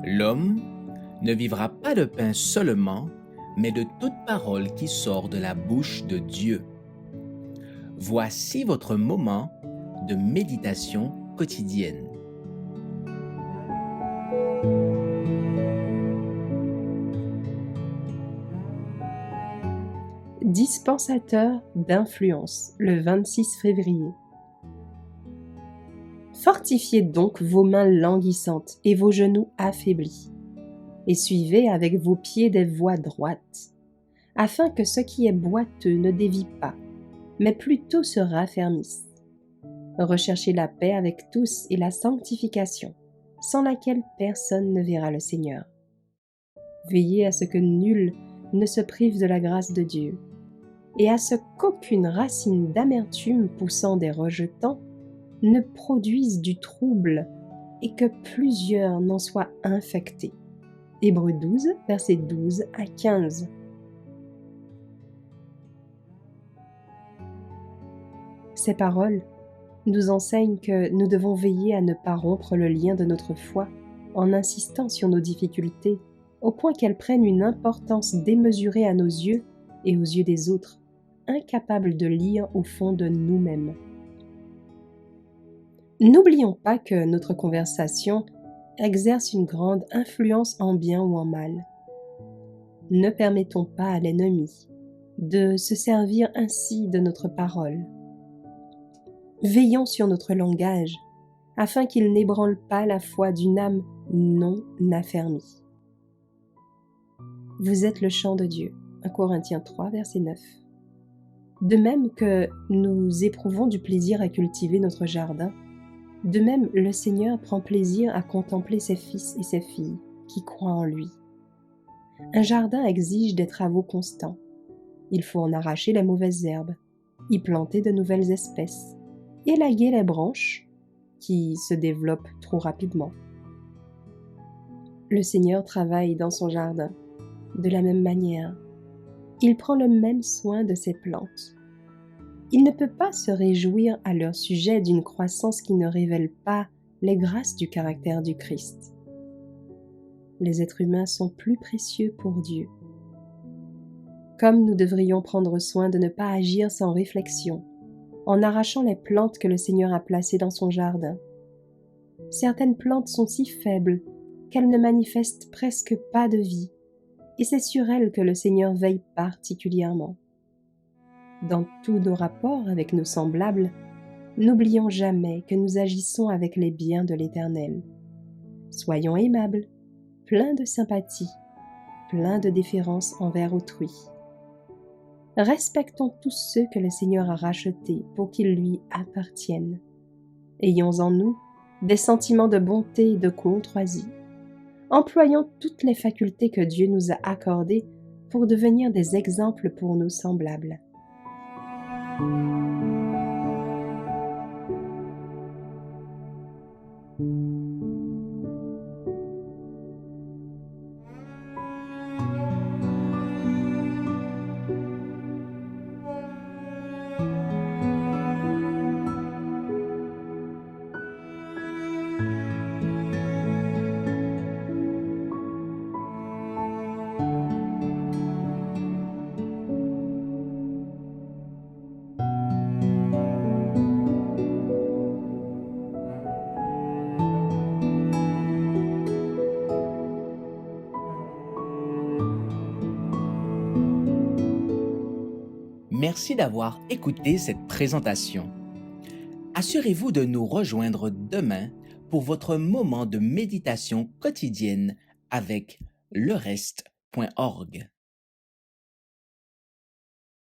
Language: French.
L'homme ne vivra pas de pain seulement, mais de toute parole qui sort de la bouche de Dieu. Voici votre moment de méditation quotidienne. Dispensateur d'influence, le 26 février. Fortifiez donc vos mains languissantes et vos genoux affaiblis, et suivez avec vos pieds des voies droites, afin que ce qui est boiteux ne dévie pas, mais plutôt se raffermisse. Recherchez la paix avec tous et la sanctification, sans laquelle personne ne verra le Seigneur. Veillez à ce que nul ne se prive de la grâce de Dieu, et à ce qu'aucune racine d'amertume poussant des rejetants ne produise du trouble et que plusieurs n'en soient infectés. Hébreux 12, versets 12 à 15. Ces paroles nous enseignent que nous devons veiller à ne pas rompre le lien de notre foi en insistant sur nos difficultés, au point qu'elles prennent une importance démesurée à nos yeux et aux yeux des autres, incapables de lire au fond de nous-mêmes. N'oublions pas que notre conversation exerce une grande influence en bien ou en mal. Ne permettons pas à l'ennemi de se servir ainsi de notre parole. Veillons sur notre langage afin qu'il n'ébranle pas la foi d'une âme non affermie. Vous êtes le chant de Dieu. 1 Corinthiens 3, verset 9. De même que nous éprouvons du plaisir à cultiver notre jardin, de même le Seigneur prend plaisir à contempler ses fils et ses filles qui croient en lui. Un jardin exige des travaux constants. Il faut en arracher les mauvaises herbes, y planter de nouvelles espèces, élaguer les branches qui se développent trop rapidement. Le Seigneur travaille dans son jardin de la même manière. Il prend le même soin de ses plantes. Il ne peut pas se réjouir à leur sujet d'une croissance qui ne révèle pas les grâces du caractère du Christ. Les êtres humains sont plus précieux pour Dieu. Comme nous devrions prendre soin de ne pas agir sans réflexion, en arrachant les plantes que le Seigneur a placées dans son jardin. Certaines plantes sont si faibles qu'elles ne manifestent presque pas de vie, et c'est sur elles que le Seigneur veille particulièrement. Dans tous nos rapports avec nos semblables, n'oublions jamais que nous agissons avec les biens de l'Éternel. Soyons aimables, pleins de sympathie, pleins de déférence envers autrui. Respectons tous ceux que le Seigneur a rachetés pour qu'ils lui appartiennent. Ayons en nous des sentiments de bonté et de courtoisie. Employons toutes les facultés que Dieu nous a accordées pour devenir des exemples pour nos semblables. Merci d'avoir écouté cette présentation. Assurez-vous de nous rejoindre demain pour votre moment de méditation quotidienne avec lereste.org.